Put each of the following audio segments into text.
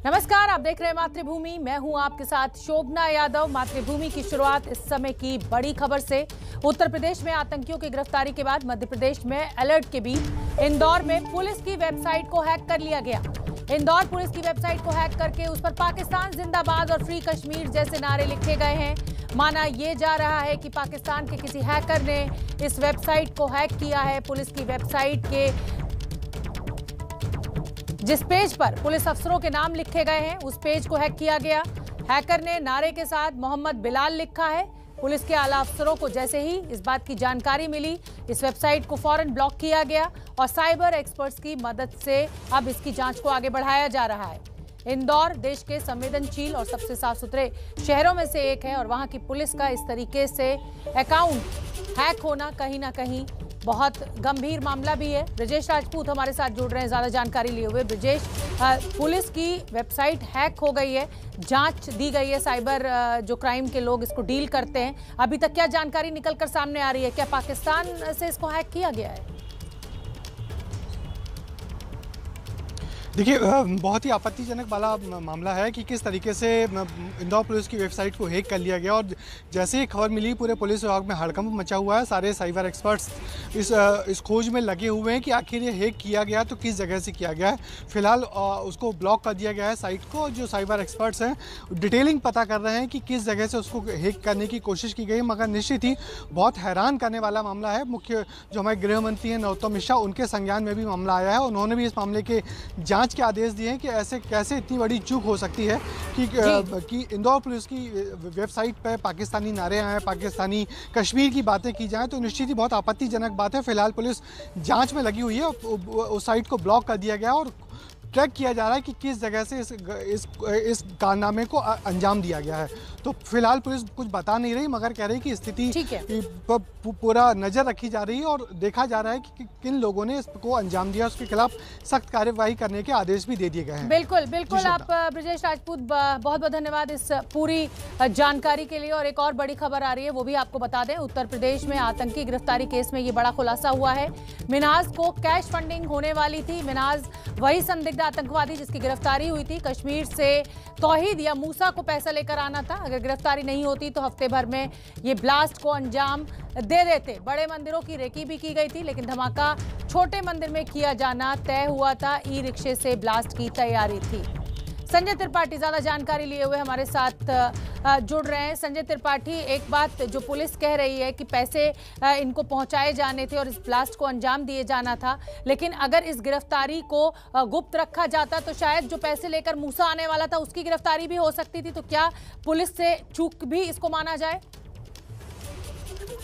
नमस्कार, आप देख रहे हैं मातृभूमि। मैं हूं आपके साथ शोभना यादव। मातृभूमि की शुरुआत इस समय की बड़ी खबर से। उत्तर प्रदेश में आतंकियों की गिरफ्तारी के बाद मध्य प्रदेश में अलर्ट के बीच इंदौर में पुलिस की वेबसाइट को हैक कर लिया गया। इंदौर पुलिस की वेबसाइट को हैक करके उस पर पाकिस्तान जिंदाबाद और फ्री कश्मीर जैसे नारे लिखे गए हैं। माना यह जा रहा है कि पाकिस्तान के किसी हैकर ने इस वेबसाइट को हैक किया है। पुलिस की वेबसाइट के जिस पेज पर पुलिस अफसरों के नाम लिखे गए हैं उस पेज को हैक किया गया। हैकर ने नारे के साथ मोहम्मद बिलाल लिखा है। पुलिस के आला अफसरों को जैसे ही इस बात की जानकारी मिली, इस वेबसाइट को फौरन ब्लॉक किया गया और साइबर एक्सपर्ट्स की मदद से अब इसकी जांच को आगे बढ़ाया जा रहा है। इंदौर देश के संवेदनशील और सबसे साफ सुथरे शहरों में से एक है और वहां की पुलिस का इस तरीके से अकाउंट हैक होना कहीं ना कहीं बहुत गंभीर मामला भी है। ब्रजेश राजपूत हमारे साथ जुड़ रहे हैं ज्यादा जानकारी लिए हुए। ब्रजेश, पुलिस की वेबसाइट हैक हो गई है, जांच दी गई है, साइबर जो क्राइम के लोग इसको डील करते हैं। अभी तक क्या जानकारी निकलकर सामने आ रही है? क्या पाकिस्तान से इसको हैक किया गया है? देखिए, बहुत ही आपत्तिजनक वाला मामला है कि किस तरीके से इंदौर पुलिस की वेबसाइट को हैक कर लिया गया। और जैसे ही खबर मिली, पूरे पुलिस विभाग में हड़कंप मचा हुआ है। सारे साइबर एक्सपर्ट्स इस खोज में लगे हुए हैं कि आखिर ये हैक किया गया तो किस जगह से किया गया है। फिलहाल उसको ब्लॉक कर दिया गया है साइट को। जो साइबर एक्सपर्ट्स हैं डिटेलिंग पता कर रहे हैं कि किस जगह से उसको हैक करने की कोशिश की गई, मगर निश्चित ही बहुत हैरान करने वाला मामला है। मुख्य जो हमारे गृह मंत्री हैं नरोत्तम मिश्रा, उनके संज्ञान में भी मामला आया है। उन्होंने भी इस मामले के जांच के आदेश दिए हैं कि ऐसे कैसे इतनी बड़ी चूक हो सकती है कि इंदौर पुलिस की वेबसाइट पर पाकिस्तानी नारे आए, पाकिस्तानी कश्मीर की बातें की जाएं, तो निश्चित ही बहुत आपत्तिजनक बात है। फिलहाल पुलिस जांच में लगी हुई है। उस साइट को ब्लॉक कर दिया गया और ट्रैक किया जा रहा है कि किस जगह से इस कारनामे को अंजाम दिया गया है। तो फिलहाल पुलिस कुछ बता नहीं रही, मगर कह रही कि स्थिति पर पूरा नजर रखी जा रही है और देखा जा रहा है कि किन लोगों ने इसको अंजाम दिया, उसके खिलाफ सख्त कार्यवाही करने के आदेश भी दे दिए गए हैं। बिल्कुल बिल्कुल, आप ब्रजेश राजपूत बहुत बहुत धन्यवाद इस पूरी जानकारी के लिए। और एक और बड़ी खबर आ रही है, वो भी आपको बता दें। उत्तर प्रदेश में आतंकी गिरफ्तारी केस में ये बड़ा खुलासा हुआ है। मिन्हाज को कैश फंडिंग होने वाली थी। मिन्हाज वही संदिग्ध आतंकवादी जिसकी गिरफ्तारी हुई थी। कश्मीर से तौहीद या मूसा को पैसा लेकर आना था। अगर गिरफ्तारी नहीं होती तो हफ्ते भर में ये ब्लास्ट को अंजाम दे देते। बड़े मंदिरों की रेकी भी की गई थी, लेकिन धमाका छोटे मंदिर में किया जाना तय हुआ था। ई रिक्शे से ब्लास्ट की तैयारी थी। संजय त्रिपाठी ज्यादा जानकारी लिए हुए हमारे साथ जुड़ रहे हैं। संजय त्रिपाठी, एक बात जो पुलिस कह रही है कि पैसे इनको पहुंचाए जाने थे और इस ब्लास्ट को अंजाम दिए जाना था, लेकिन अगर इस गिरफ्तारी को गुप्त रखा जाता तो शायद जो पैसे लेकर मूसा आने वाला था उसकी गिरफ्तारी भी हो सकती थी। तो क्या पुलिस से चूक भी इसको माना जाए?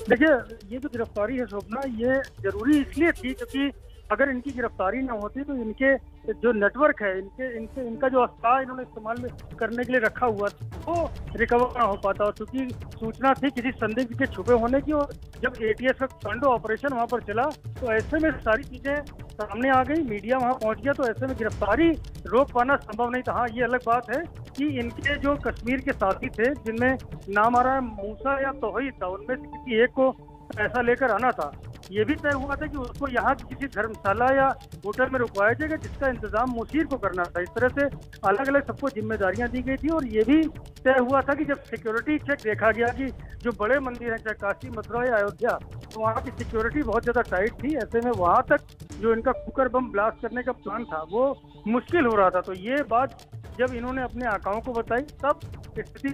देखिए, ये जो गिरफ्तारी है शोभना, ये जरूरी इसलिए थी क्योंकि अगर इनकी गिरफ्तारी न होती तो इनके जो नेटवर्क है, इनका जो अस्त्र इन्होंने इस्तेमाल में करने के लिए रखा हुआ वो रिकवर ना हो पाता। और चूंकि सूचना थी किसी संदिग्ध के छुपे होने की और जब एटीएस का कमांडो ऑपरेशन वहां पर चला तो ऐसे में सारी चीजें सामने आ गई, मीडिया वहां पहुंच गया, तो ऐसे में गिरफ्तारी रोक पाना संभव नहीं था। हाँ, ये अलग बात है कि इनके जो कश्मीर के साथी थे, जिनमें नाम आ रहा है मूसा या तौहीद था, उनमें से किसी एक को पैसा लेकर आना था। ये भी तय हुआ था कि उसको यहाँ किसी धर्मशाला या होटल में रुकवाया जाएगा, जिसका इंतजाम मुशीर को करना था। इस तरह से अलग अलग सबको जिम्मेदारियां दी गई थी। और ये भी तय हुआ था कि जब सिक्योरिटी चेक देखा गया कि जो बड़े मंदिर हैं, चाहे काशी, मथुरा या अयोध्या, तो वहाँ की सिक्योरिटी बहुत ज्यादा टाइट थी। ऐसे में वहां तक जो इनका कुकर बम ब्लास्ट करने का प्लान था वो मुश्किल हो रहा था। तो ये बात जब इन्होंने अपने आकाओं को बताई तब स्थिति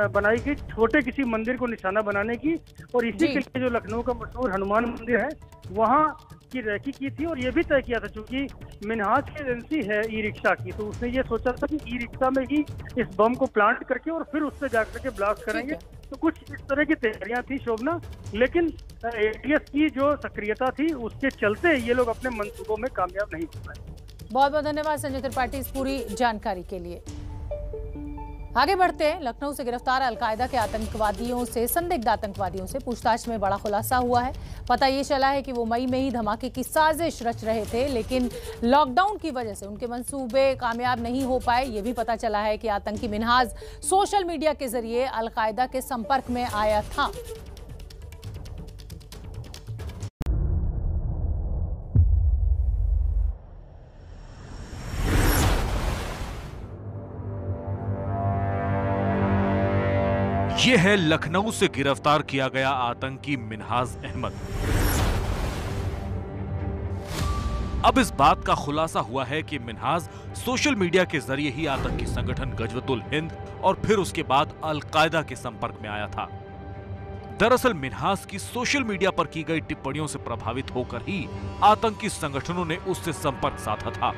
बनाई गई छोटे किसी मंदिर को निशाना बनाने की। और इसी के लिए जो लखनऊ का मशहूर हनुमान मंदिर है वहां की रैकी की थी। और ये भी तय किया था, चूंकि मिन्हाज की एजेंसी है ई रिक्शा की, तो उसने ये सोचा था कि ई रिक्शा में ही इस बम को प्लांट करके और फिर उससे जाकर के ब्लास्ट करेंगे। तो कुछ इस तरह की तैयारियां थी शोभना, लेकिन एटीएस की जो सक्रियता थी उसके चलते ये लोग अपने मंसूबों में कामयाब नहीं हो पाए। बहुत बहुत धन्यवाद संजय त्रिपाठी इस पूरी जानकारी के लिए। आगे बढ़ते हैं। लखनऊ से गिरफ्तार अलकायदा के आतंकवादियों से, संदिग्ध आतंकवादियों से पूछताछ में बड़ा खुलासा हुआ है। पता ये चला है कि वो मई में ही धमाके की साजिश रच रहे थे, लेकिन लॉकडाउन की वजह से उनके मंसूबे कामयाब नहीं हो पाए। ये भी पता चला है कि आतंकी मिन्हाज सोशल मीडिया के जरिए अलकायदा के संपर्क में आया था। ये है लखनऊ से गिरफ्तार किया गया आतंकी मिन्हाज अहमद। अब इस बात का खुलासा हुआ है कि मिन्हाज सोशल मीडिया के जरिए ही आतंकी संगठन गजवतुल हिंद और फिर उसके बाद अल-कायदा के संपर्क में आया था। दरअसल मिन्हाज की सोशल मीडिया पर की गई टिप्पणियों से प्रभावित होकर ही आतंकी संगठनों ने उससे संपर्क साधा था।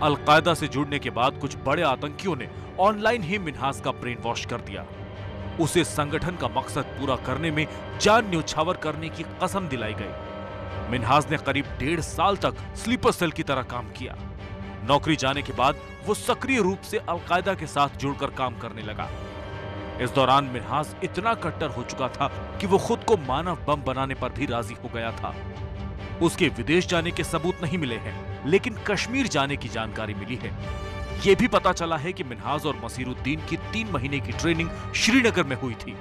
अल-कायदा से जुड़ने के बाद कुछ बड़े आतंकियों ने ऑनलाइन ही मिन्हाज का ब्रेन वॉश कर दिया। उसे संगठन का मकसद पूरा करने में जान न्यौछावर करने की कसम दिलाई गई। मिन्हाज ने करीब 1.5 साल तक स्लीपर सेल की तरह काम किया। नौकरी जाने के बाद वो सक्रिय रूप से अल-कायदा के साथ जुड़कर काम करने लगा। इस दौरान मिन्हाज इतना कट्टर हो चुका था कि वो खुद को मानव बम बनाने पर भी राजी हो गया था। उसके विदेश जाने के सबूत नहीं मिले हैं, लेकिन कश्मीर जाने की जानकारी मिली है। ये भी पता चला है कि मिन्हाज और मसीरुद्दीन की 3 महीने की ट्रेनिंग श्रीनगर में हुई थी।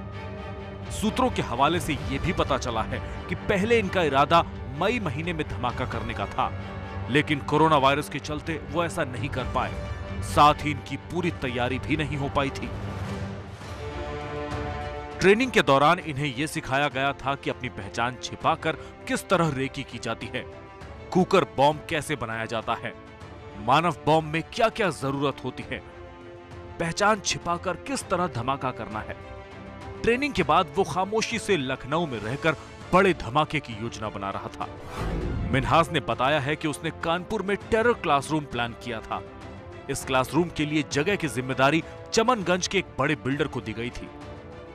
सूत्रों के हवाले से यह भी पता चला है कि पहले इनका इरादा मई महीने में धमाका करने का था, लेकिन कोरोना वायरस के चलते वो ऐसा नहीं कर पाए। साथ ही इनकी पूरी तैयारी भी नहीं हो पाई थी। ट्रेनिंग के दौरान इन्हें यह सिखाया गया था कि अपनी पहचान छिपाकर किस तरह रेकी की जाती है, कुकर बॉम्ब कैसे बनाया जाता है, मानव बॉम्ब में क्या क्या जरूरत होती है, पहचान छिपाकर किस तरह धमाका करना है। ट्रेनिंग के बाद वो खामोशी से लखनऊ में रहकर बड़े धमाके की योजना बना रहा था। मिन्हाज ने बताया है कि उसने कानपुर में टेरर क्लासरूम प्लान किया था। इस क्लासरूम के लिए जगह की जिम्मेदारी चमनगंज के एक बड़े बिल्डर को दी गई थी।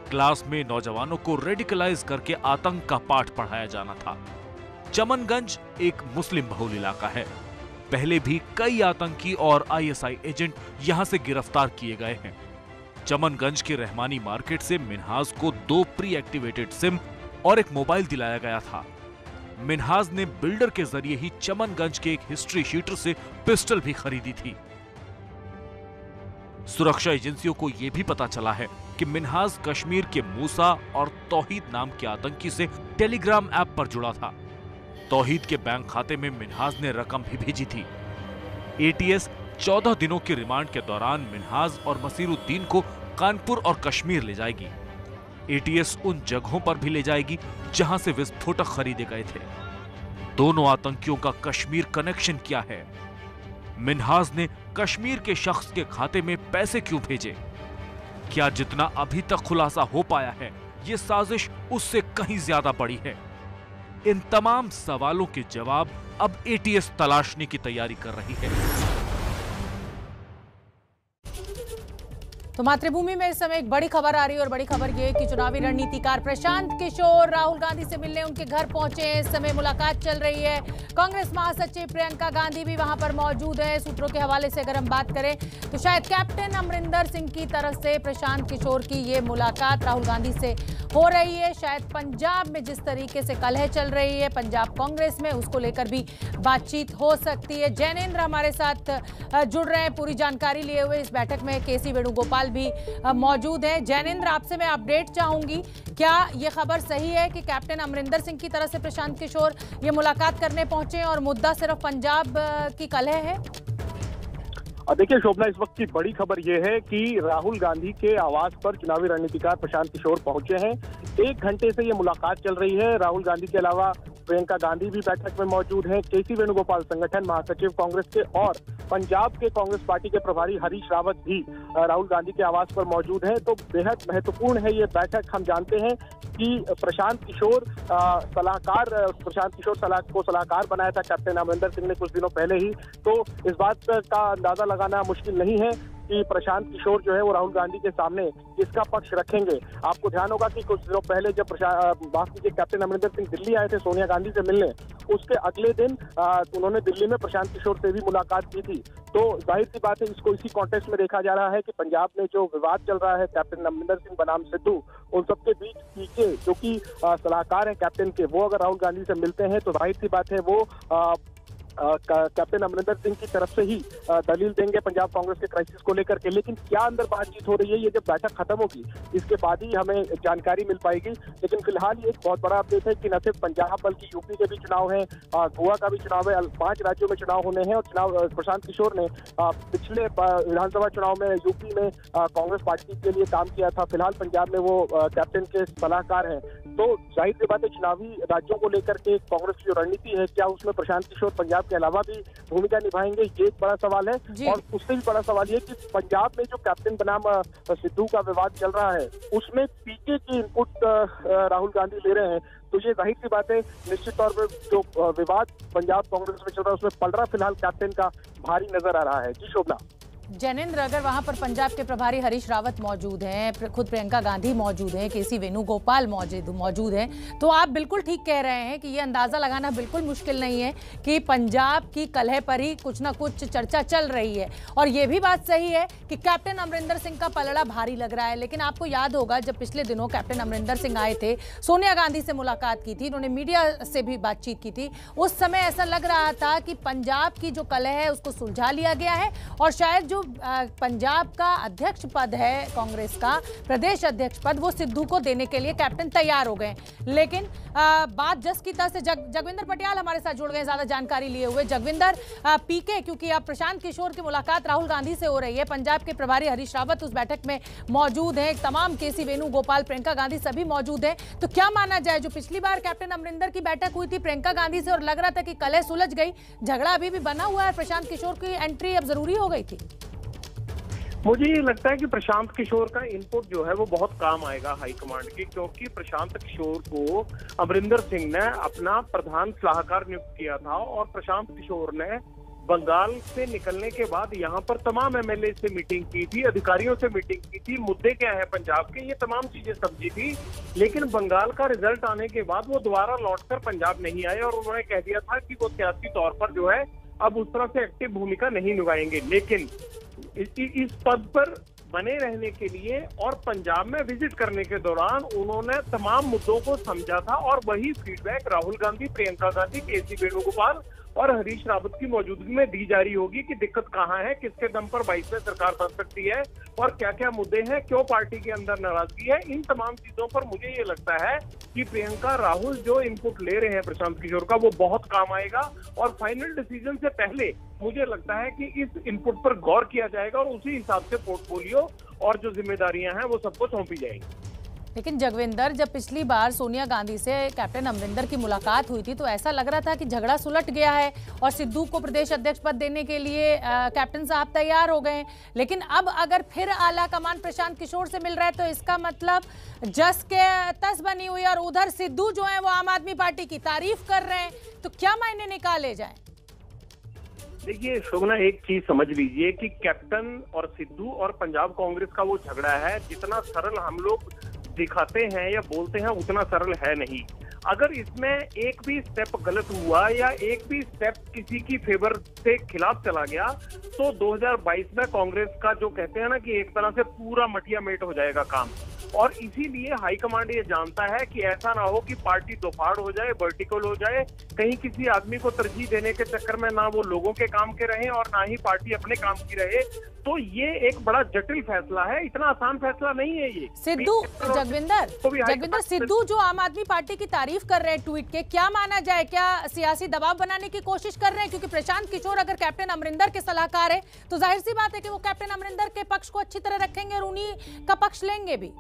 क्लास में नौजवानों को रेडिकलाइज करके आतंक का पाठ पढ़ाया जाना था। चमनगंज एक मुस्लिम बहुल इलाका है। पहले भी कई आतंकी और आईएसआई एजेंट यहां से गिरफ्तार किए गए हैं। चमनगंज के रहमानी मार्केट से मिन्हाज को 2 प्री एक्टिवेटेड सिम और एक मोबाइल दिलाया गया था। मिन्हाज ने बिल्डर के जरिए ही चमनगंज के एक हिस्ट्री शीटर से पिस्टल भी खरीदी थी। सुरक्षा एजेंसियों को यह भी पता चला है कि मिन्हाज कश्मीर के मूसा और तौहीद नाम के आतंकी से टेलीग्राम ऐप पर जुड़ा था। तौहीद के बैंक खाते में मिन्हाज ने रकम भी भेजी थी। एटीएस 14 दिनों के रिमांड के दौरान मिन्हाज और मसीरुद्दीन को कानपुर और कश्मीर ले जाएगी। एटीएस उन जगहों पर भी ले जाएगी जहां से विस्फोटक खरीदे गए थे। दोनों आतंकियों का कश्मीर कनेक्शन क्या है? मिन्हाज ने कश्मीर के शख्स के खाते में पैसे क्यों भेजे? क्या जितना अभी तक खुलासा हो पाया है, ये साजिश उससे कहीं ज्यादा बड़ी है? इन तमाम सवालों के जवाब अब एटीएस तलाशने की तैयारी कर रही है। तो मातृभूमि में इस समय एक बड़ी खबर आ रही है और बड़ी खबर यह कि चुनावी रणनीतिकार प्रशांत किशोर राहुल गांधी से मिलने उनके घर पहुंचे। इस समय मुलाकात चल रही है। कांग्रेस महासचिव प्रियंका गांधी भी वहां पर मौजूद है। सूत्रों के हवाले से अगर हम बात करें तो शायद कैप्टन अमरिंदर सिंह की तरफ से प्रशांत किशोर की ये मुलाकात राहुल गांधी से हो रही है। शायद पंजाब में जिस तरीके से कलह चल रही है पंजाब कांग्रेस में, उसको लेकर भी बातचीत हो सकती है। जैनेंद्र हमारे साथ जुड़ रहे हैं पूरी जानकारी लिए हुए। इस बैठक में केसी वेणुगोपाल भी मौजूद है। जैनेंद्र, आपसे मैं अपडेट चाहूंगी, क्या यह खबर सही है कि कैप्टन अमरिंदर सिंह की तरफ से प्रशांत किशोर ये मुलाकात करने पहुंचे और मुद्दा सिर्फ पंजाब की कलह है? देखिए शोभना, इस वक्त की बड़ी खबर यह है कि राहुल गांधी के आवास पर चुनावी रणनीतिकार प्रशांत किशोर पहुंचे हैं। 1 घंटे से ये मुलाकात चल रही है। राहुल गांधी के अलावा प्रियंका गांधी भी बैठक में मौजूद हैं। केसी वेणुगोपाल संगठन महासचिव कांग्रेस के और पंजाब के कांग्रेस पार्टी के प्रभारी हरीश रावत भी राहुल गांधी के आवास पर मौजूद हैं। तो बेहद महत्वपूर्ण है ये बैठक। हम जानते हैं कि प्रशांत किशोर को सलाहकार बनाया था कैप्टन अमरिंदर सिंह ने कुछ दिनों पहले ही। तो इस बात का अंदाजा लगाना मुश्किल नहीं है कि प्रशांत किशोर जो है वो राहुल गांधी के सामने किसका पक्ष रखेंगे। आपको ध्यान होगा कि कुछ दिनों पहले जब कैप्टन अमरिंदर सिंह दिल्ली आए थे सोनिया गांधी से मिलने, उसके अगले दिन उन्होंने दिल्ली में प्रशांत किशोर से भी मुलाकात की थी। तो जाहिर सी बात है इसको इसी कॉन्टेक्स्ट में देखा जा रहा है कि पंजाब में जो विवाद चल रहा है कैप्टन अमरिंदर सिंह बनाम सिद्धू, उन सबके बीच पीछे जो कि सलाहकार हैं कैप्टन के, वो अगर राहुल गांधी से मिलते हैं तो जाहिर सी बात है वो कैप्टन अमरिंदर सिंह की तरफ से ही दलील देंगे पंजाब कांग्रेस के क्राइसिस को लेकर के। लेकिन क्या अंदर बातचीत हो रही है, ये जब बैठक खत्म होगी इसके बाद ही हमें जानकारी मिल पाएगी। लेकिन फिलहाल ये एक बहुत बड़ा अपडेट है कि न सिर्फ पंजाब बल्कि यूपी के भी चुनाव है, गोवा का भी चुनाव है, 5 राज्यों में चुनाव होने हैं। और चुनाव प्रशांत किशोर ने पिछले विधानसभा चुनाव में यूपी में कांग्रेस पार्टी के लिए काम किया था। फिलहाल पंजाब में वो कैप्टन के सलाहकार हैं। तो जाहिर सी बात है चुनावी राज्यों को लेकर के कांग्रेस की जो रणनीति है, क्या उसमें प्रशांत किशोर पंजाब के अलावा भी भूमिका निभाएंगे, ये एक बड़ा सवाल है। और उससे भी बड़ा सवाल ये कि पंजाब में जो कैप्टन बनाम सिद्धू का विवाद चल रहा है उसमें पीके की इनपुट राहुल गांधी ले रहे हैं। तो ये जाहिर सी बात है निश्चित तौर पर जो विवाद पंजाब कांग्रेस में चल रहा है उसमें पलड़ा फिलहाल कैप्टन का भारी नजर आ रहा है। जी शोभना। जैनेंद्र, अगर वहां पर पंजाब के प्रभारी हरीश रावत मौजूद हैं, खुद प्रियंका गांधी मौजूद हैं, केसी वेणुगोपाल मौजूद हैं, तो आप बिल्कुल ठीक कह रहे हैं कि ये अंदाजा लगाना बिल्कुल मुश्किल नहीं है कि पंजाब की कलह पर ही कुछ ना कुछ चर्चा चल रही है। और ये भी बात सही है कि कैप्टन अमरिंदर सिंह का पलड़ा भारी लग रहा है। लेकिन आपको याद होगा जब पिछले दिनों कैप्टन अमरिंदर सिंह आए थे, सोनिया गांधी से मुलाकात की थी, उन्होंने मीडिया से भी बातचीत की थी, उस समय ऐसा लग रहा था कि पंजाब की जो कलह है उसको सुलझा लिया गया है और शायद जो पंजाब का अध्यक्ष पद है कांग्रेस का, प्रदेश अध्यक्ष पद, वो सिद्धू को देने के लिए कैप्टन तैयार हो गए। लेकिन बात जस की तस जगविंदर पटियाल हमारे साथ जुड़ गए ज्यादा जानकारी लिए हुए। जगविंदर, पीके, क्योंकि अब प्रशांत किशोर की मुलाकात राहुल गांधी से हो रही है, पंजाब के प्रभारी हरीश रावत उस बैठक में मौजूद हैं, तमाम केसी वेणुगोपाल, प्रियंका गांधी सभी मौजूद हैं। तो क्या माना जाए, जो पिछली बार कैप्टन अमरिंदर की बैठक हुई थी प्रियंका गांधी से और लग रहा था कि कलह सुलझ गई, झगड़ा अभी भी बना हुआ है, प्रशांत किशोर की एंट्री अब जरूरी हो गई थी? मुझे ये लगता है कि प्रशांत किशोर का इनपुट जो है वो बहुत काम आएगा हाईकमांड की, क्योंकि प्रशांत किशोर को अमरिंदर सिंह ने अपना प्रधान सलाहकार नियुक्त किया था और प्रशांत किशोर ने बंगाल से निकलने के बाद यहाँ पर तमाम एमएलए से मीटिंग की थी, अधिकारियों से मीटिंग की थी, मुद्दे क्या है पंजाब के, ये तमाम चीजें समझी थी। लेकिन बंगाल का रिजल्ट आने के बाद वो दोबारा लौटकर पंजाब नहीं आए और उन्होंने कह दिया था कि वो सियासी तौर पर जो है अब उस तरह से एक्टिव भूमिका नहीं निभाएंगे। लेकिन इस पद पर बने रहने के लिए और पंजाब में विजिट करने के दौरान उन्होंने तमाम मुद्दों को समझा था और वही फीडबैक राहुल गांधी, प्रियंका गांधी, केसी वेणुगोपाल और हरीश रावत की मौजूदगी में दी जा रही होगी कि दिक्कत कहाँ है, किसके दम पर 22 में सरकार बन सकती है और क्या क्या मुद्दे हैं, क्यों पार्टी के अंदर नाराजगी है। इन तमाम चीजों पर मुझे ये लगता है कि प्रियंका राहुल जो इनपुट ले रहे हैं प्रशांत किशोर का, वो बहुत काम आएगा और फाइनल डिसीजन से पहले मुझे लगता है कि इस इनपुट पर गौर किया जाएगा और उसी हिसाब से पोर्टफोलियो और जो जिम्मेदारियां हैं वो सबको सौंपी जाएंगी। लेकिन जगविंदर, जब पिछली बार सोनिया गांधी से कैप्टन अमरिंदर की मुलाकात हुई थी तो ऐसा लग रहा था कि झगड़ा सुलट गया है और सिद्धू को प्रदेश अध्यक्ष पद देने के लिए कैप्टन साहब तैयार हो गए। लेकिन अब अगर फिर आला कमान प्रशांत किशोर से मिल रहा है तो इसका मतलब जस के तस बनी हुई और उधर सिद्धू जो है वो आम आदमी पार्टी की तारीफ कर रहे हैं, तो क्या मायने निकाले जाए? देखिए शोभना, एक चीज समझ लीजिए कि कैप्टन और सिद्धू और पंजाब कांग्रेस का वो झगड़ा है, जितना सरल हम लोग दिखाते हैं या बोलते हैं उतना सरल है नहीं। अगर इसमें एक भी स्टेप गलत हुआ या एक भी स्टेप किसी की फेवर से खिलाफ चला गया तो 2022 में कांग्रेस का जो कहते हैं ना कि एक तरह से पूरा मटिया मेट हो जाएगा काम। और इसीलिए हाईकमांड ये जानता है कि ऐसा ना हो कि पार्टी दोफाड़ हो जाए, वर्टिकल हो जाए, कहीं किसी आदमी को तरजीह देने के चक्कर में ना वो लोगों के काम के रहे और ना ही पार्टी अपने काम की रहे। तो ये एक बड़ा जटिल फैसला है, इतना आसान फैसला नहीं है ये। सिद्धू, जगविंदर सिद्धू जो आम आदमी पार्टी की तारीफ कर रहे हैं ट्वीट के, क्या माना जाए, क्या सियासी दबाव बनाने की कोशिश कर रहे हैं? क्योंकि प्रशांत किशोर अगर कैप्टन अमरिंदर के सलाहकार है तो जाहिर सी बात है कि वो कैप्टन अमरिंदर के पक्ष को अच्छी तरह रखेंगे और उन्हीं का पक्ष लेंगे भी।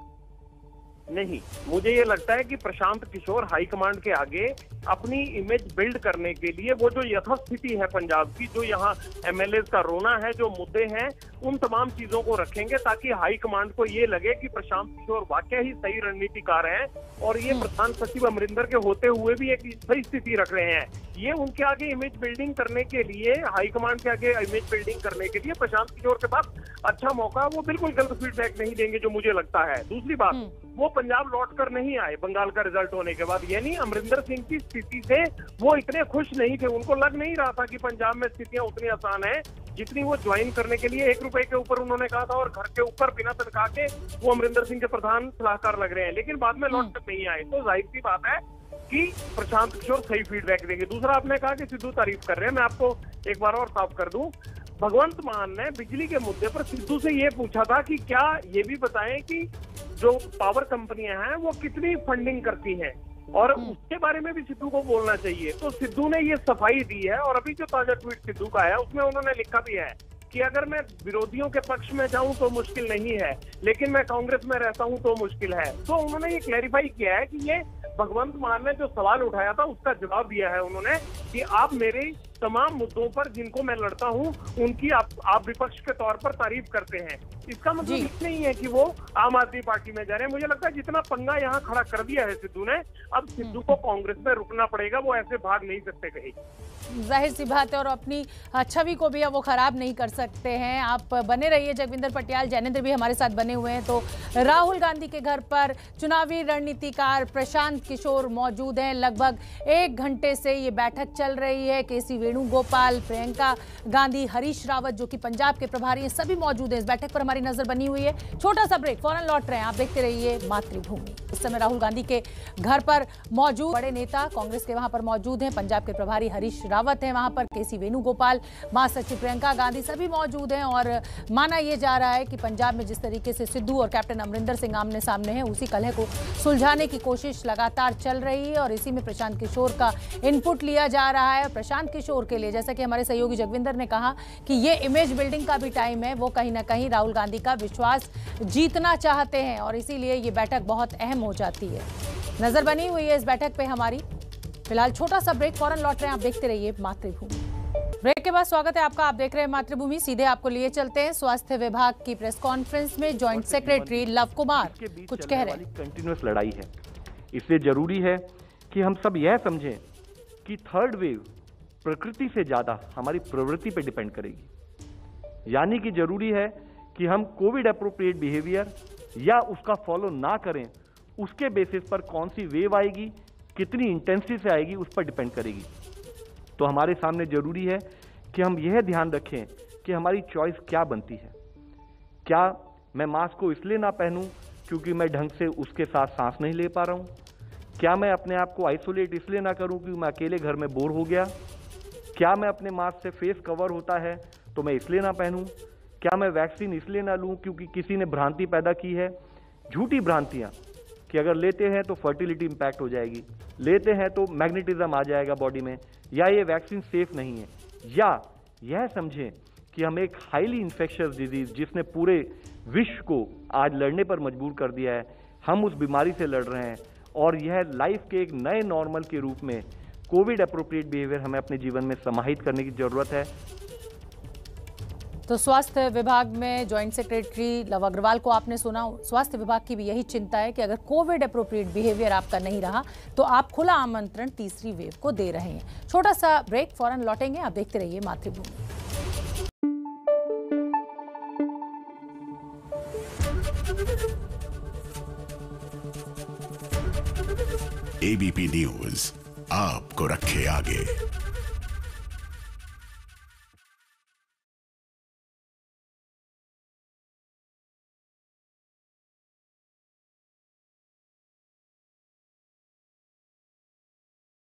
नहीं, मुझे ये लगता है कि प्रशांत किशोर हाईकमांड के आगे अपनी इमेज बिल्ड करने के लिए वो जो यथास्थिति है पंजाब की, जो यहाँ एमएलए का रोना है, जो मुद्दे हैं, उन तमाम चीजों को रखेंगे ताकि हाईकमांड को ये लगे कि प्रशांत किशोर वाकई ही सही रणनीतिकार हैं और ये प्रधान सचिव अमरिंदर के होते हुए भी एक सही स्थिति रख रहे हैं। ये उनके आगे इमेज बिल्डिंग करने के लिए, हाईकमांड के आगे इमेज बिल्डिंग करने के लिए प्रशांत किशोर के पास अच्छा मौका, वो बिल्कुल गलत फीडबैक नहीं देंगे जो मुझे लगता है। दूसरी बात, वो पंजाब लौट कर नहीं आए बंगाल का रिजल्ट होने के बाद, यानी अमरिंदर सिंह की स्थिति से वो इतने खुश नहीं थे, उनको लग नहीं रहा था कि पंजाब में स्थितियां उतनी आसान है जितनी वो ज्वाइन करने के लिए 1 रुपए के ऊपर उन्होंने कहा था और घर के ऊपर बिना तनख्वाह के वो अमरिंदर सिंह के प्रधान सलाहकार लग रहे हैं। लेकिन बाद में लौट कर नहीं आए तो जाहिर सी बात है कि प्रशांत किशोर सही फीडबैक देंगे। दूसरा, आपने कहा कि सिद्धू तारीफ कर रहे हैं, मैं आपको एक बार और साफ कर दूं, भगवंत मान ने बिजली के मुद्दे पर सिद्धू से ये पूछा था कि क्या ये भी बताएं कि जो पावर कंपनियां हैं वो कितनी फंडिंग करती हैं, और उसके बारे में भी सिद्धू को बोलना चाहिए। तो सिद्धू ने ये सफाई दी है, और अभी जो ताजा ट्वीट सिद्धू का है उसमें उन्होंने लिखा भी है कि अगर मैं विरोधियों के पक्ष में जाऊं तो मुश्किल नहीं है, लेकिन मैं कांग्रेस में रहता हूं तो मुश्किल है। तो उन्होंने ये क्लैरिफाई किया है कि ये भगवंत मान ने जो सवाल उठाया था उसका जवाब दिया है उन्होंने कि आप मेरे तमाम मुद्दों पर जिनको मैं लड़ता हूं उनकी आप विपक्ष के तौर पर तारीफ करते हैं। इसका मतलब ये नहीं है कि वो आम आदमी पार्टी में जा रहे हैं। मुझे लगता है जितना पंगा यहाँ खड़ा कर दिया है सिद्धू ने, अब सिद्धू को कांग्रेस में रुकना पड़ेगा, वो ऐसे भाग नहीं सकते कहीं। जाहिर सी बात है, और अपनी छवि को भी अब वो खराब नहीं कर सकते हैं। आप बने रहिए, जगविंदर पटियाल, जैनेंद्र भी हमारे साथ बने हुए हैं। तो राहुल गांधी के घर पर चुनावी रणनीतिकार प्रशांत किशोर मौजूद हैं। लगभग 1 घंटे से ये बैठक चल रही है। केसी वेणुगोपाल, प्रियंका गांधी, हरीश रावत जो कि पंजाब के प्रभारी हैं, सभी मौजूद हैं। इस बैठक पर हमारी नजर बनी हुई है। छोटा सा ब्रेक, फौरन लौट रहे हैं, आप देखते रहिए मातृभूमि। इस समय राहुल गांधी के घर पर मौजूद बड़े नेता कांग्रेस के वहां पर मौजूद हैं। पंजाब के प्रभारी हरीश रावत हैं वहां पर, केसी वेणुगोपाल, महासचिव प्रियंका गांधी, सभी मौजूद हैं। और माना यह जा रहा है कि पंजाब में जिस तरीके से सिद्धू और कैप्टन अमरिंदर सिंह आमने सामने हैं, उसी कलह को सुलझाने की कोशिश लगातार चल रही है। और इसी में प्रशांत किशोर का इनपुट लिया जा रहा है। प्रशांत किशोर के लिए, जैसा कि हमारे सहयोगी जगविंदर ने कहा कि ये इमेज बिल्डिंग का भी टाइम है, वो कहीं ना कहीं राहुल गांधी का विश्वास जीतना चाहते हैं, और इसीलिए ये बैठक बहुत अहम हो जाती है। नजर बनी हुई है इस बैठक पे हमारी। फिलहाल छोटा सा ब्रेक, फौरन लौट रहे हैं, आप देखते रहिए मातृभूमि। ब्रेक के बाद स्वागत है आपका, आप देख रहे हैं मातृभूमि। सीधे आपको लिए चलते हैं स्वास्थ्य विभाग की प्रेस कॉन्फ्रेंस में। जॉइंट सेक्रेटरी लव कुमार कुछ कह रहे हैं। कंटिन्यूअस लड़ाई है, इसलिए जरूरी है कि हम सब यह समझें कि थर्ड वेव प्रकृति से ज्यादा हमारी प्रवृत्ति पे डिपेंड करेगी। यानी कि जरूरी है कि हम कोविड एप्रोप्रिएट बिहेवियर या उसका फॉलो ना करें, उसके बेसिस पर कौन सी वेव आएगी, कितनी इंटेंसिटी से आएगी, उस पर डिपेंड करेगी। तो हमारे सामने जरूरी है कि हम यह ध्यान रखें कि हमारी चॉइस क्या बनती है। क्या मैं मास्क को इसलिए ना पहनूं क्योंकि मैं ढंग से उसके साथ सांस नहीं ले पा रहा हूं? क्या मैं अपने आप को आइसोलेट इसलिए ना करूं क्योंकि मैं अकेले घर में बोर हो गया? क्या मैं अपने मास्क से फेस कवर होता है तो मैं इसलिए ना पहनूं? क्या मैं वैक्सीन इसलिए ना लूं क्योंकि किसी ने भ्रांति पैदा की है, झूठी भ्रांतियां कि अगर लेते हैं तो फर्टिलिटी इंपैक्ट हो जाएगी, लेते हैं तो मैग्नेटिज्म आ जाएगा बॉडी में, या ये वैक्सीन सेफ नहीं है, या यह समझें कि हम एक हाईली इन्फेक्शियस डिजीज जिसने पूरे विश्व को आज लड़ने पर मजबूर कर दिया है, हम उस बीमारी से लड़ रहे हैं, और यह लाइफ के एक नए नॉर्मल के रूप में कोविड एप्रोप्रिएट बिहेवियर हमें अपने जीवन में समाहित करने की जरूरत है। तो स्वास्थ्य विभाग में जॉइंट सेक्रेटरी लव अग्रवाल को आपने सुना। स्वास्थ्य विभाग की भी यही चिंता है कि अगर कोविड एप्रोप्रिएट बिहेवियर आपका नहीं रहा तो आप खुला आमंत्रण तीसरी वेव को दे रहे हैं। छोटा सा ब्रेक, फौरन लौटेंगे, आप देखते रहिए मातृभूमि। एबीपी न्यूज आपको रखे आगे।